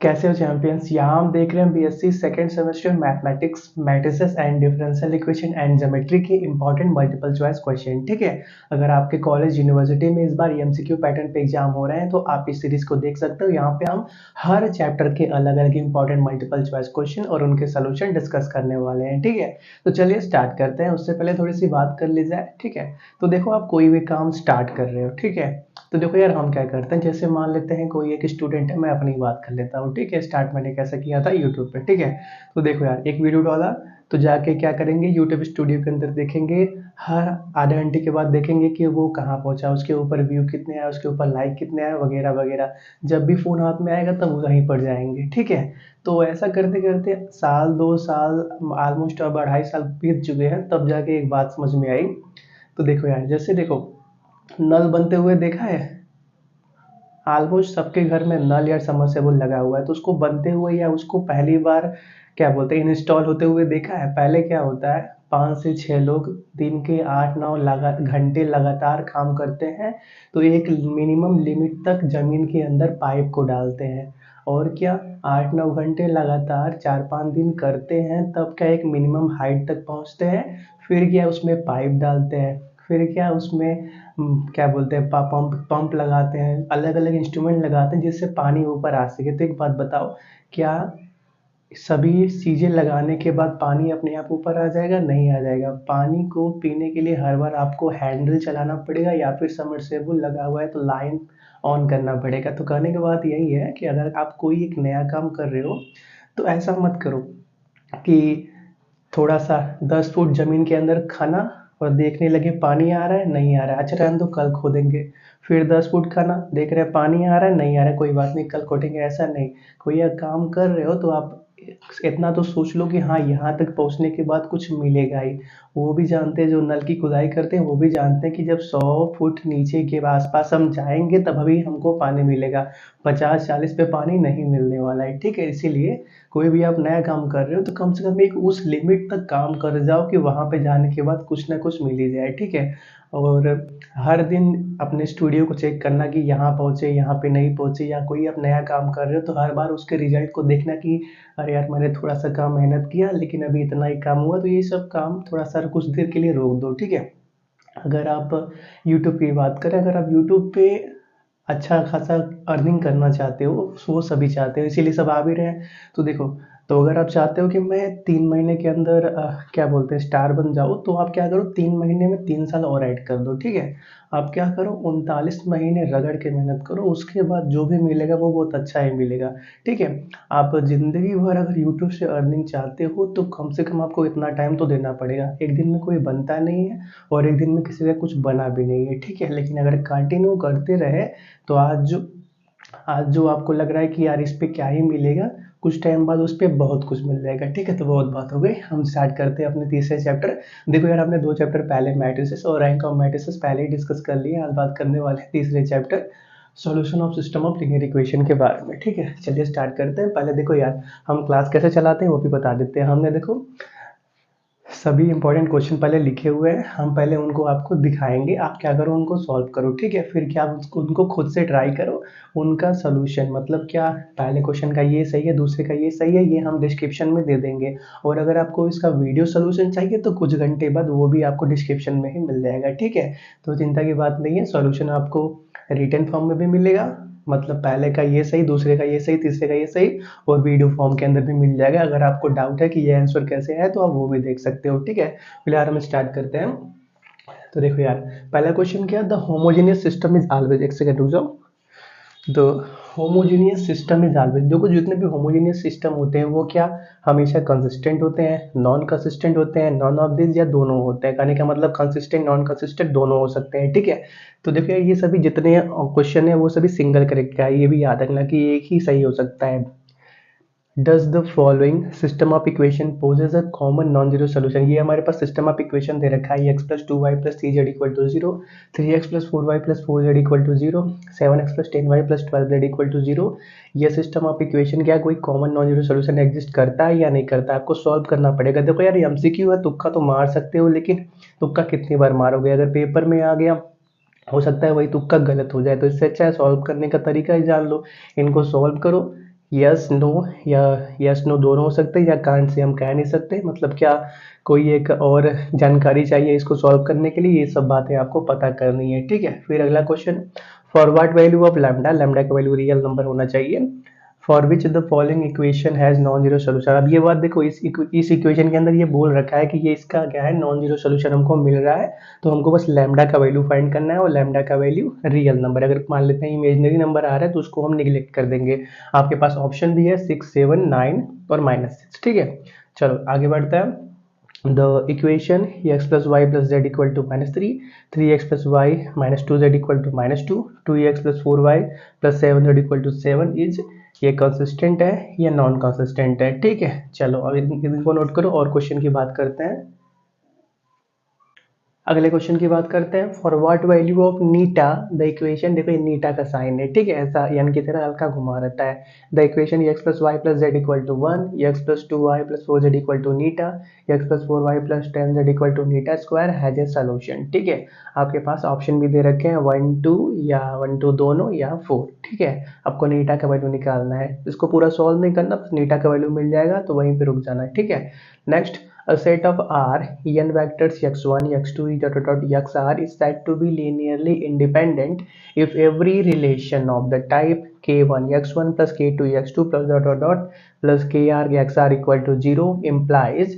कैसे हो चैंपियंस। यहाँ हम देख रहे हैं BSc second semester mathematics, matrices and differential equation and geometry के इंपॉर्टेंट मल्टीपल चॉइस क्वेश्चन। ठीक है, अगर आपके कॉलेज यूनिवर्सिटी में इस बार एमसीक्यू पैटर्न पे एग्जाम हो रहे हैं तो आप इस सीरीज को देख सकते हो। यहाँ पे हम हर चैप्टर के अलग अलग इंपॉर्टेंट मल्टीपल चॉइस क्वेश्चन और उनके सोल्यूशन डिस्कस करने वाले हैं। ठीक है, तो चलिए स्टार्ट करते हैं। उससे पहले थोड़ी सी बात कर ली जाए। ठीक है, तो देखो आप कोई भी काम स्टार्ट कर रहे हो, ठीक है, तो देखो यार हम क्या करते हैं, जैसे मान लेते हैं कोई एक स्टूडेंट है, मैं अपनी बात कर लेता हूँ। ठीक है, स्टार्ट मैंने कैसे किया था, यूट्यूब पे। ठीक है, तो देखो यार एक वीडियो डाला, तो जाके क्या करेंगे, यूट्यूब स्टूडियो के अंदर देखेंगे, हर आधे घंटे के बाद देखेंगे कि वो कहाँ पहुंचा, उसके ऊपर व्यू कितने आए, उसके ऊपर लाइक कितने आए, वगैरह वगैरह। जब भी फोन हाथ में आएगा तब वहीं पर जाएंगे। ठीक है, तो ऐसा करते करते साल 2 साल, ऑलमोस्ट अब 2.5 साल बीत चुके हैं, तब जाके एक बात समझ में आई। तो देखो यार, जैसे देखो नल बनते हुए देखा है, ऑलमोस्ट सबके घर में नल या समरसेबल लगा हुआ है, तो उसको बनते हुए या उसको पहली बार क्या बोलते हैं इंस्टॉल होते हुए देखा है। पहले क्या होता है, 5 से 6 लोग दिन के 8-9 घंटे लगातार काम करते हैं, तो एक मिनिमम लिमिट तक जमीन के अंदर पाइप को डालते हैं। और क्या, 8-9 घंटे लगातार 4-5 दिन करते हैं, तब क्या एक मिनिमम हाइट तक पहुंचते हैं। फिर क्या उसमें पाइप डालते हैं, फिर क्या उसमें क्या बोलते हैं पंप पंप लगाते हैं, अलग अलग इंस्ट्रूमेंट लगाते हैं जिससे पानी ऊपर आ सके। तो एक बात बताओ, क्या सभी चीजें लगाने के बाद पानी अपने आप ऊपर आ जाएगा? नहीं आ जाएगा। पानी को पीने के लिए हर बार आपको हैंडल चलाना पड़ेगा, या फिर सबमर्सिबल लगा हुआ है तो लाइन ऑन करना पड़ेगा। तो कहने की बात यही है कि अगर आप कोई एक नया काम कर रहे हो तो ऐसा मत करो कि थोड़ा सा 10 फुट जमीन के अंदर खाना और देखने लगे पानी आ रहा है नहीं आ रहा है, अच्छा रहने दो कल खोदेंगे। फिर 10 फुट खाना, देख रहे हैं पानी आ रहा है नहीं आ रहा है, कोई बात नहीं कल खोदेंगे, ऐसा नहीं। कोई अगर काम कर रहे हो तो आप इतना तो सोच लो कि हाँ यहाँ तक पहुँचने के बाद कुछ मिलेगा ही। वो भी जानते हैं, जो नल की खुदाई करते हैं वो भी जानते हैं कि जब 100 फुट नीचे के आसपास हम जाएंगे तब अभी हमको पानी मिलेगा, 50-40 पे पानी नहीं मिलने वाला है। ठीक है, इसीलिए कोई भी आप नया काम कर रहे हो तो कम से कम एक उस लिमिट तक काम कर जाओ कि वहाँ पे जाने के बाद कुछ ना कुछ मिल ही जाए। ठीक है, और हर दिन अपने स्टूडियो को चेक करना कि यहाँ पहुँचे यहाँ पे नहीं पहुँचे, या कोई आप नया काम कर रहे हो तो हर बार उसके रिजल्ट को देखना कि अरे यार मैंने थोड़ा सा काम मेहनत किया लेकिन अभी इतना ही काम हुआ, तो ये सब काम थोड़ा सा कुछ देर के लिए रोक दो। ठीक है, अगर आप यूट्यूब की बात करें, अगर आप यूट्यूब पे अच्छा खासा अर्निंग करना चाहते हो, वो सभी चाहते हो, इसीलिए सब आ भी रहे हैं। तो देखो, तो अगर आप चाहते हो कि मैं 3 महीने के अंदर क्या बोलते हैं स्टार बन जाऊँ, तो आप क्या करो, 3 महीने में 3 साल और ऐड कर दो। ठीक है, आप क्या करो, 39 महीने रगड़ के मेहनत करो, उसके बाद जो भी मिलेगा वो बहुत अच्छा ही मिलेगा। ठीक है, आप जिंदगी भर अगर यूट्यूब से अर्निंग चाहते हो तो कम से कम आपको इतना टाइम तो देना पड़ेगा। एक दिन में कोई बनता नहीं है और एक दिन में किसी का कुछ बना भी नहीं है। ठीक है, लेकिन अगर कंटिन्यू करते रहे तो आज जो आपको लग रहा है कि यार इस पे क्या ही मिलेगा, कुछ टाइम बाद उस पे बहुत कुछ मिल जाएगा। ठीक है, तो बहुत बात हो गई, हम स्टार्ट करते हैं अपने तीसरे चैप्टर। देखो यार, हमने 2 चैप्टर पहले मैट्रिसेस और रैंक ऑफ मैट्रिसेस पहले ही डिस्कस कर लिए, आज बात करने वाले हैं तीसरे chapter solution of system of linear equation के बारे में। ठीक है, चलिए स्टार्ट करते हैं। पहले देखो यार, हम क्लास कैसे चलाते हैं वो भी बता देते हैं। हमने देखो सभी इंपॉर्टेंट क्वेश्चन पहले लिखे हुए हैं, हम पहले उनको आपको दिखाएंगे, आप क्या करो उनको सॉल्व करो। ठीक है, फिर क्या आप उनको खुद से ट्राई करो, उनका सोल्यूशन मतलब क्या, पहले क्वेश्चन का ये सही है दूसरे का ये सही है, ये हम डिस्क्रिप्शन में दे देंगे। और अगर आपको इसका वीडियो सोल्यूशन चाहिए तो कुछ घंटे बाद वो भी आपको डिस्क्रिप्शन में ही मिल जाएगा। ठीक है, तो चिंता की बात नहीं है, सोल्यूशन आपको रिटन फॉर्म में भी मिलेगा, मतलब पहले का ये सही दूसरे का ये सही तीसरे का ये सही, और वीडियो फॉर्म के अंदर भी मिल जाएगा। अगर आपको डाउट है कि ये आंसर कैसे है तो आप वो भी देख सकते हो। ठीक है, फिलहाल हम स्टार्ट करते हैं। तो देखो यार, पहला क्वेश्चन क्या, the homogeneous system is always, एक सेकंड रुक जाओ। The homogeneous system is always, देखो जितने भी होमोजेनियस सिस्टम होते हैं वो क्या हमेशा कंसिस्टेंट होते हैं, नॉन कंसिस्टेंट होते हैं, नॉन ऑफ दिस, या दोनों होते हैं। कहने का मतलब कंसिस्टेंट नॉन कंसिस्टेंट दोनों हो सकते हैं। ठीक है, तो देखो यार, ये सभी जितने क्वेश्चन है वो सभी सिंगल करेक्ट का है, ये भी याद रखना कि एक ही सही हो सकता है। Does the following system of equation poses a common non zero solution, ये हमारे पास सिस्टम ऑफ इक्वेशन दे रखा है, x plus 2 y plus 3 z equal to zero, 3x plus 4 y plus 4 z equal to zero, 7x plus 10 y plus 12 z equal to zero. ये system of equation क्या कोई common non zero solution exist करता है या नहीं करता, आपको solve करना पड़ेगा। देखो यार, एमसीक्यू है, तुक्का तो मार सकते हो, लेकिन तुक्का कितनी बार मारोगे, अगर पेपर में आ गया हो सकता है वही तुक्का गलत हो जाए, तो इससे अच्छा है सॉल्व करने का तरीका ही जान लो। इनको सॉल्व करो, यस नो या यस नो दोनों हो सकते हैं, या कांट से हम कह नहीं सकते, मतलब क्या कोई एक और जानकारी चाहिए इसको सॉल्व करने के लिए, ये सब बातें आपको पता करनी है, ठीक है। फिर अगला question, for what value of lambda, lambda का वैल्यू रियल नंबर होना चाहिए, for which the following equation has non zero solution. अब ये बात देखो, इस इक्वेशन के अंदर ये बोल रखा है कि ये इसका क्या है, नॉन जीरो सोल्यूशन हमको मिल रहा है, तो हमको बस लैम्डा का वैल्यू फाइंड करना है, और लैम्डा का वैल्यू रियल नंबर, अगर मान लेते हैं इमेजनरी नंबर आ रहा है तो उसको हम निगलेक्ट कर देंगे। आपके पास ऑप्शन भी है 6, 7, 9 और -6, ठीक है। चलो आगे बढ़ते हैं। the equation x plus y plus z equal to -3, 3x plus y minus 2z equal to -2, 2x plus 4y plus 7z equal to 7 is, ये कंसिस्टेंट है या नॉन कंसिस्टेंट है, ठीक है। चलो अब इनको नोट करो और क्वेश्चन की बात करते हैं। अगले क्वेश्चन की बात करते हैं, for what value of Neeta the equation, देखो ये नीटा का साइन है, ठीक है, ऐसा एन की तरह हल्का घुमा रहता है। The equation x plus y plus z equal to 1, x plus 2y plus 4z equal to eta, x plus 4y plus 10z equal to eta square has a solution, ठीक है। आपके पास ऑप्शन भी दे रखे हैं 1 2 या 1 2 दोनों या 4, ठीक है। आपको नीटा का वैल्यू निकालना है, इसको पूरा सॉल्व नहीं करना, बस नीटा का वैल्यू मिल जाएगा तो वहीं पे रुक जाना है, ठीक है। Next, a set of R n vectors x1, x2, xr is said to be linearly independent if every relation of the type k1 x1 plus k2 x2 plus ... plus kr xr equal to 0 implies,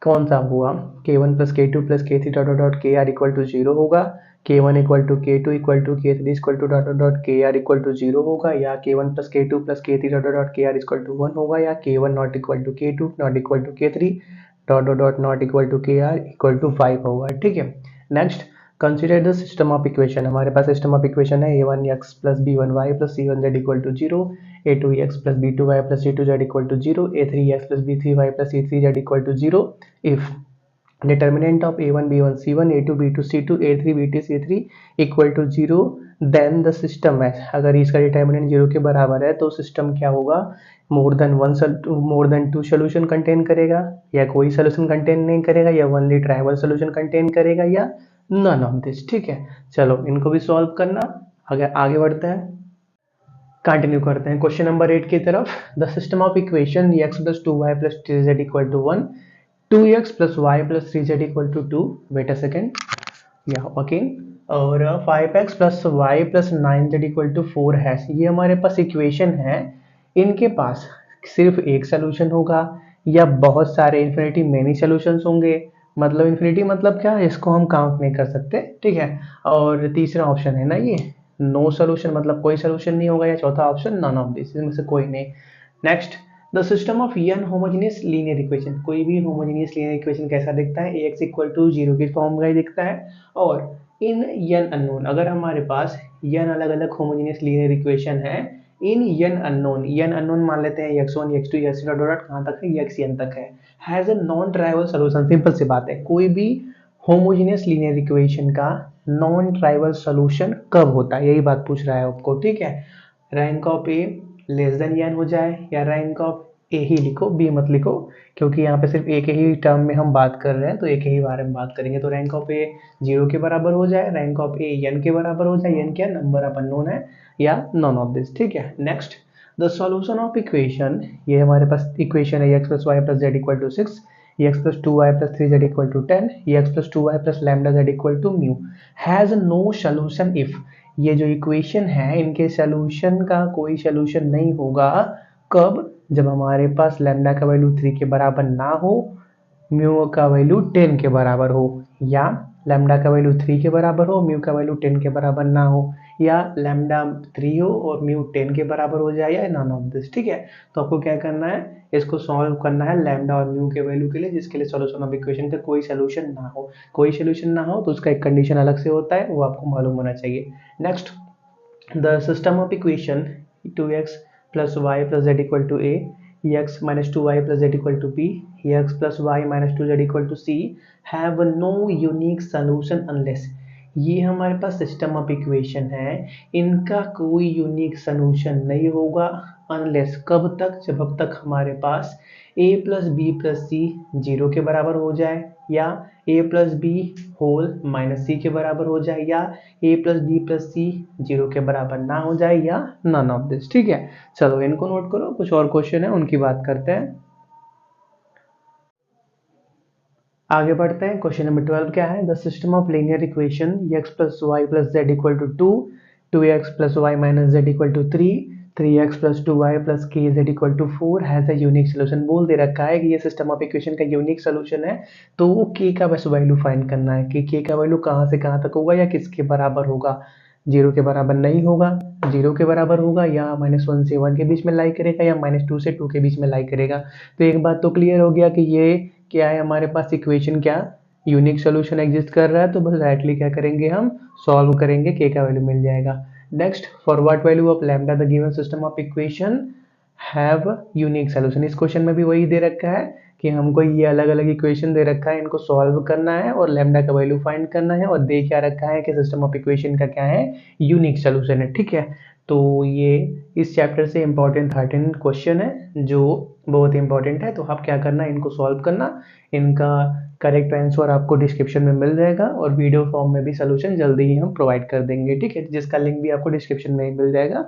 कौन सा हुआ, k1 plus k2 plus k3 ... kr equal to 0 होगा, k1 equal to k2 equal to k3 equal to ... kr equal to 0 होगा, या k1 plus k2 plus k3 ... kr equal to 1 होगा, या k1 not equal to k2 not equal to k3 ... not equal to kr equal to 5 होगा, ठीक है। Next, consider the system of equation, हमारे पास system of equation है a1x plus b1y plus c1z equal to 0, a2x plus b2y plus c2z equal to 0, a3x plus b3y plus c3z equal to 0 if determinant of a1 b1 c1 a2 b2 c2 a3 b2 c3 equal to 0, then the system है, अगर इसका determinant 0 के बराबर है तो system क्या होगा, more than two solution contain करेगा, या कोई सोल्यूशन कंटेन नहीं करेगा, या ओनली ट्राइवल सोल्यूशन कंटेन करेगा, या नन ऑफ दिस, ठीक है। चलो इनको भी सॉल्व करना, अगर आगे बढ़ते हैं, कंटिन्यू करते हैं क्वेश्चन नंबर 8 की तरफ। The system of equation x plus 2y plus 3z equal to 1, 2x plus y plus 3z equal to 2, wait a second, या ओके, और 5x plus y plus 9z equal to 4 है, ये हमारे पास equation है। इनके पास सिर्फ एक सोल्यूशन होगा या बहुत सारे इन्फिनिटी मेनी सोल्यूशंस होंगे, मतलब इन्फिनिटी मतलब क्या, इसको हम काउंट नहीं कर सकते, ठीक है। और तीसरा ऑप्शन है ना ये नो सोल्यूशन, मतलब कोई सोल्यूशन नहीं होगा, या चौथा ऑप्शन नन ऑफ दिस, इनमें से कोई नहीं। Next, the system of n homogeneous linear equation, कोई भी होमोजेनियस लीनियर इक्वेशन कैसा दिखता है, ax इक्वल टू 0 की फॉर्म का ही दिखता है, और इन n अननोन, अगर हमारे पास n अलग अलग होमोजेनियस लीनियर इक्वेशन है, इन n अननोन मान लेते हैं x1 x2 x3 डॉट कहाँ तक है, xn तक है, has a non trivial solution, simple सी बात है, कोई भी होमोजेनियस लीनियर इक्वेशन का नॉन ट्राइवल सोल्यूशन कब होता है, यही बात पूछ रहा है आपको, ठीक है। Rank of A less than n हो जाए, या रैंक ऑफ ए ही लिखो, बी मत लिखो, क्योंकि यहाँ पे सिर्फ एक ही टर्म में हम बात कर रहे हैं, तो एक ही बारे में बात करेंगे। तो रैंक ऑफ ए 0 के बराबर हो जाए, रैंक ऑफ ए n के बराबर हो जाए, n क्या नंबर ऑफ अननोन है, या नॉन ऑफ दिस, ठीक है। Next, the solution of equation, ये हमारे पास इक्वेशन है x plus y plus z equal to 6, x plus 2y plus 3z equal to 10, x plus 2y plus lambda z equal to mu, has no solution if, ये जो equation है इनके solution का कोई सोल्यूशन नहीं होगा, कब, जब हमारे पास लैम्डा का वैल्यू 3 के बराबर ना हो, म्यू का वैल्यू 10 के बराबर हो, या लैम्डा का वैल्यू 3 के बराबर हो, म्यू का वैल्यू 10 के बराबर ना हो, या लैम्डा 3 हो और म्यू 10 के बराबर हो जाए, या नॉन ऑफ दिस, ठीक है। तो आपको क्या करना है, इसको सॉल्व करना है लैम्डा और म्यू के वैल्यू के लिए, जिसके लिए सॉल्यूशन ऑफ इक्वेशन का कोई सोल्यूशन ना हो, कोई सोल्यूशन ना हो तो उसका एक कंडीशन अलग से होता है, वो आपको मालूम होना चाहिए। Next, the system of equation 2x plus y plus z equal to a, x minus 2y plus z equal to b, x plus y minus 2z equal to c have no unique solution unless, ये हमारे पास system of equation है, इनका कोई unique solution नहीं होगा unless, कब तक, जब तक हमारे पास a plus b plus c 0 के बराबर हो जाए, या a plus b whole minus c के बराबर हो जाए, या a plus b plus c 0 के बराबर ना हो जाए, या नन ऑफ दिस। ठीक है, चलो इनको नोट करो, कुछ और क्वेश्चन है उनकी बात करते हैं। आगे बढ़ते हैं, क्वेश्चन नंबर 12 क्या है, the system of linear equation x plus y plus z equal to 2, 2x plus y minus z equal to 3, 3x plus 2y plus k z equal to 4 has a unique solution. बोल दे रखा है कि ये system of equation का unique solution है, तो k का बस वैल्यू फाइंड करना है कि k का वैल्यू कहाँ से कहाँ तक होगा या किसके बराबर होगा। 0 के बराबर नहीं होगा, 0 के बराबर होगा, या -1 से 1 के बीच में लाई करेगा, या -2 से 2 के बीच में लाई करेगा। तो एक बात तो क्लियर हो गया कि ये क्या है, हमारे पास इक्वेशन क्या यूनिक सोल्यूशन एग्जिस्ट कर रहा है, तो बस डायरेक्टली क्या करेंगे, हम सॉल्व करेंगे, k का वैल्यू मिल जाएगा। Next, for what value of lambda the given system of equation have unique solution. इस क्वेश्चन में भी वही दे रखा है कि हमको ये अलग अलग इक्वेशन दे रखा है, इनको सॉल्व करना है और लैम्डा का वैल्यू फाइंड करना है, और दे क्या रखा है कि सिस्टम ऑफ इक्वेशन का क्या है, यूनिक सोल्यूशन है। ठीक है, तो ये इस चैप्टर से इंपॉर्टेंट 13 क्वेश्चन है जो बहुत इंपॉर्टेंट है, तो आप क्या करना है, इनको सॉल्व करना, इनका करेक्ट आंसर आपको डिस्क्रिप्शन में मिल जाएगा, और वीडियो फॉर्म में भी सोल्यूशन जल्दी ही हम प्रोवाइड कर देंगे। ठीक है, जिसका लिंक भी आपको डिस्क्रिप्शन में ही मिल जाएगा।